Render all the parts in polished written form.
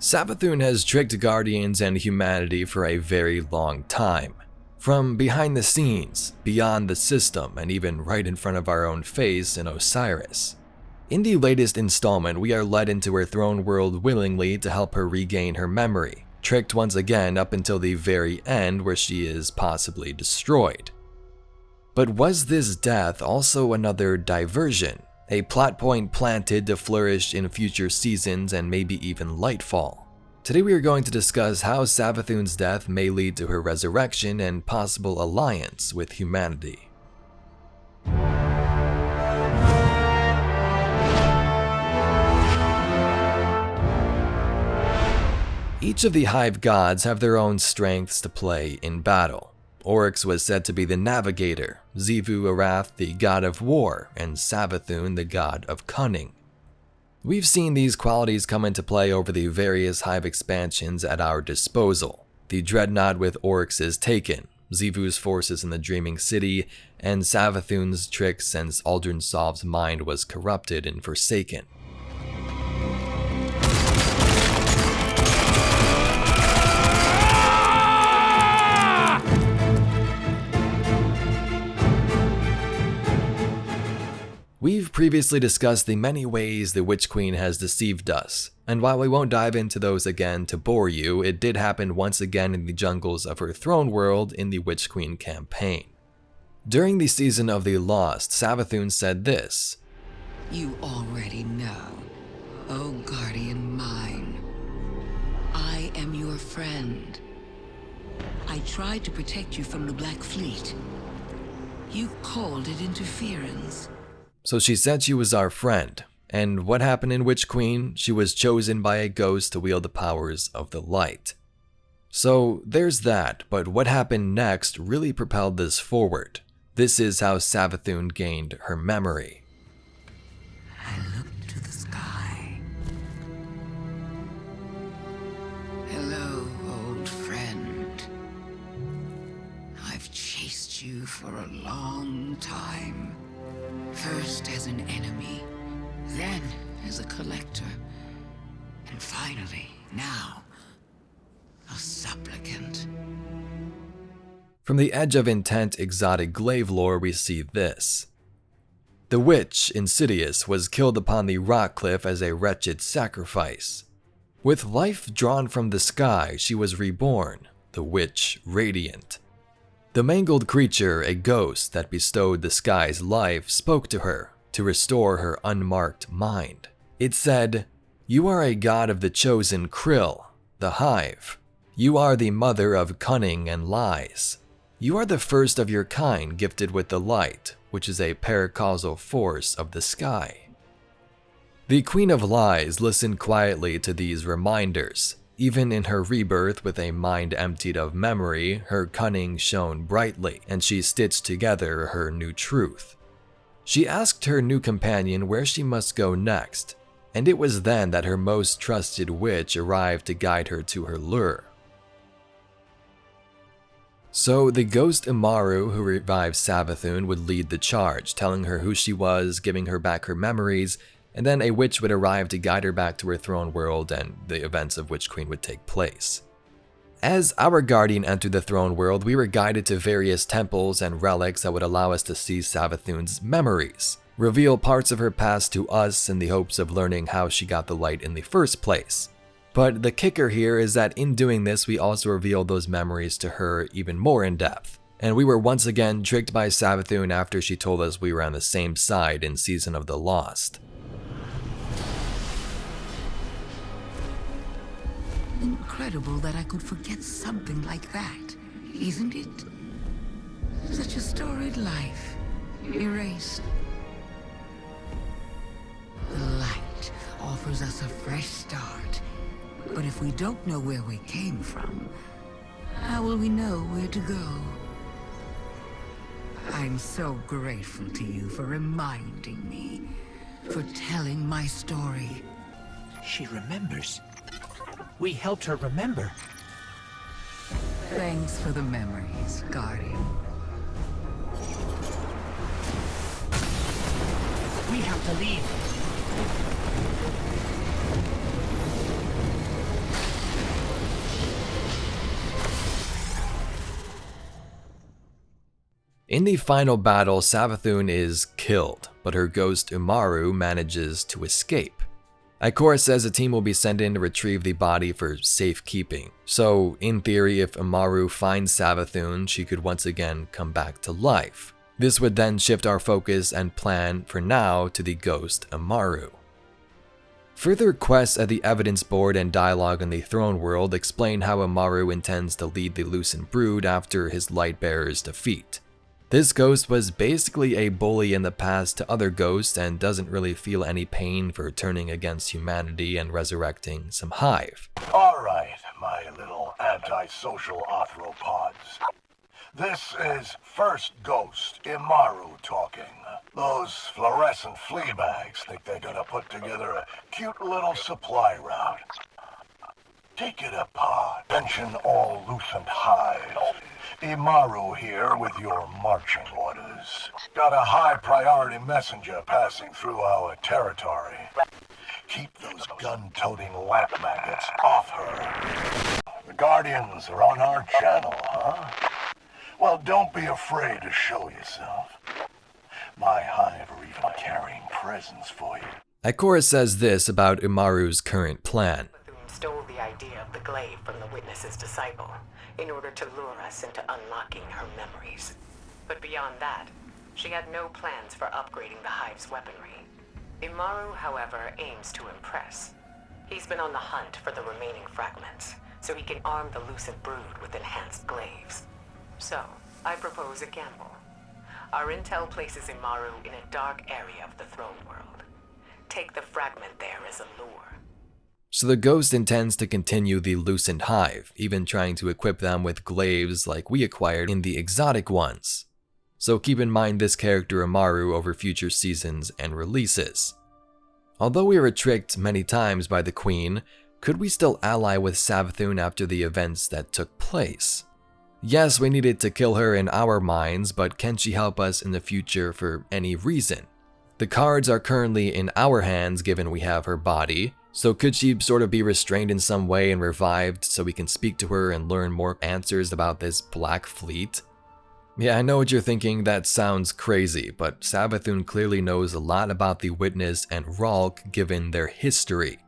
Savathun has tricked Guardians and humanity for a very long time. From behind the scenes, beyond the system, and even right in front of our own face in Osiris. In the latest installment, we are led into her throne world willingly to help her regain her memory, tricked once again up until the very end where she is possibly destroyed. But was this death also another diversion? A plot point planted to flourish in future seasons and maybe even Lightfall. Today we are going to discuss how Savathun's death may lead to her resurrection and possible alliance with humanity. Each of the Hive gods have their own strengths to play in battle. Oryx was said to be the navigator, Xivu Arath the god of war, and Savathun the god of cunning. We've seen these qualities come into play over the various Hive expansions at our disposal. The Dreadnought with Oryx's Taken, Xivu's forces in the Dreaming City, and Savathun's tricks since Aldrin Sov's mind was corrupted and forsaken. We've previously discussed the many ways the Witch Queen has deceived us, and while we won't dive into those again to bore you, it did happen once again in the jungles of her throne world in the Witch Queen campaign. During the season of the Lost, Savathun said this: "You already know, O guardian mine. I am your friend. I tried to protect you from the Black Fleet. You called it interference." So she said she was our friend, and what happened in Witch Queen? She was chosen by a ghost to wield the powers of the light. So there's that, but what happened next really propelled this forward. This is how Savathun gained her memory. I looked to the sky. Hello, old friend. I've chased you for a long time. First as an enemy, then as a collector, and finally, now, a supplicant. From the Edge of Intent exotic glaive lore, we see this. The witch, Insidious, was killed upon the rock cliff as a wretched sacrifice. With life drawn from the sky, she was reborn, the witch radiant. The mangled creature, a ghost that bestowed the sky's life, spoke to her to restore her unmarked mind. It said, "You are a god of the chosen Krill, the Hive. You are the mother of cunning and lies. You are the first of your kind gifted with the light, which is a paracausal force of the sky." The Queen of Lies listened quietly to these reminders. Even in her rebirth with a mind emptied of memory, her cunning shone brightly, and she stitched together her new truth. She asked her new companion where she must go next, and it was then that her most trusted witch arrived to guide her to her lure. So the ghost Immaru, who revived Savathun, would lead the charge, telling her who she was, giving her back her memories, and then a witch would arrive to guide her back to her throne world and the events of Witch Queen would take place. As our guardian entered the throne world, we were guided to various temples and relics that would allow us to see Savathun's memories, reveal parts of her past to us in the hopes of learning how she got the light in the first place. But the kicker here is that in doing this, we also revealed those memories to her even more in depth. And we were once again tricked by Savathun after she told us we were on the same side in Season of the Lost. Incredible that I could forget something like that, isn't it? Such a storied life, erased. The light offers us a fresh start, but if we don't know where we came from, how will we know where to go? I'm so grateful to you for reminding me, for telling my story. She remembers. We helped her remember. Thanks for the memories, Guardian. We have to leave. In the final battle, Savathun is killed, but her ghost Immaru manages to escape. Ikora says a team will be sent in to retrieve the body for safekeeping. So, in theory, if Immaru finds Savathun, she could once again come back to life. This would then shift our focus and plan for now to the ghost Immaru. Further quests at the evidence board and dialogue in the throne world explain how Immaru intends to lead the Lucent Brood after his Lightbearer's defeat. This ghost was basically a bully in the past to other ghosts and doesn't really feel any pain for turning against humanity and resurrecting some hive. Alright, my little antisocial arthropods. This is First Ghost, Immaru talking. Those fluorescent flea bags think they're gonna put together a cute little supply route. Take it apart. Mention all Lucent hives. Immaru here with your marching orders. Got a high priority messenger passing through our territory. Keep those gun-toting lamp maggots off her. The Guardians are on our channel, huh? Well, don't be afraid to show yourself. My hive are even carrying presents for you. Ikora says this about Immaru's current plan. Savathun stole the idea of the glaive from the witness's disciple in order to lure us into unlocking her memories. But beyond that, she had no plans for upgrading the hive's weaponry. Immaru, however, aims to impress. He's been on the hunt for the remaining fragments, so he can arm the Lucent Brood with enhanced glaives. So, I propose a gamble. Our intel places Immaru in a dark area of the throne world. Take the fragment there as a lure. So the ghost intends to continue the Lucent Hive, even trying to equip them with glaives like we acquired in the exotic ones. So keep in mind this character Immaru over future seasons and releases. Although we were tricked many times by the Queen, could we still ally with Savathun after the events that took place? Yes, we needed to kill her in our minds, but can she help us in the future for any reason? The cards are currently in our hands given we have her body, so could she sort of be restrained in some way and revived so we can speak to her and learn more answers about this Black Fleet? Yeah, I know what you're thinking, that sounds crazy, but Savathun clearly knows a lot about the Witness and Ralk given their history.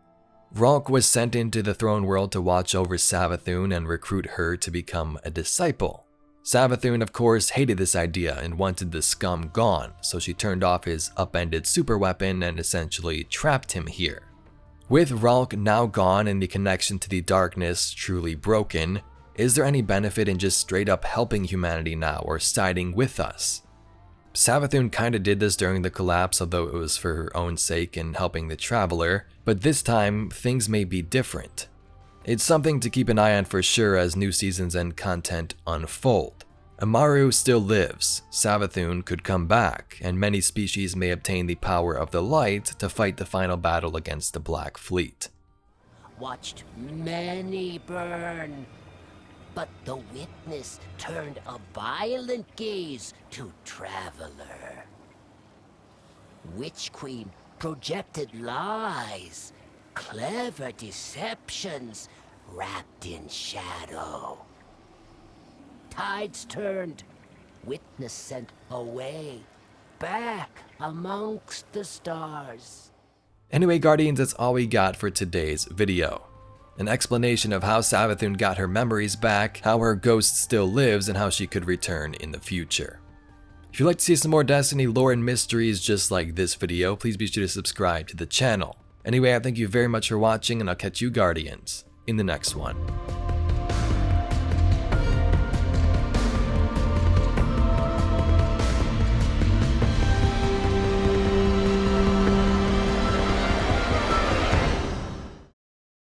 Ralk was sent into the throne world to watch over Savathun and recruit her to become a disciple. Savathun, of course, hated this idea and wanted the scum gone, so she turned off his upended superweapon and essentially trapped him here. With Ralk now gone and the connection to the darkness truly broken, is there any benefit in just straight up helping humanity now or siding with us? Savathun kinda did this during the collapse, although it was for her own sake and helping the Traveler, but this time things may be different. It's something to keep an eye on for sure as new seasons and content unfold. Immaru still lives, Savathun could come back, and many species may obtain the power of the light to fight the final battle against the Black Fleet. Watched many burn, but the Witness turned a violent gaze to Traveler. Witch Queen projected lies, clever deceptions wrapped in shadow. Tides turned, Witness sent away, back amongst the stars. Anyway, Guardians, that's all we got for today's video. An explanation of how Savathun got her memories back, how her ghost still lives, and how she could return in the future. If you'd like to see some more Destiny lore and mysteries just like this video, please be sure to subscribe to the channel. Anyway, I thank you very much for watching, and I'll catch you Guardians in the next one.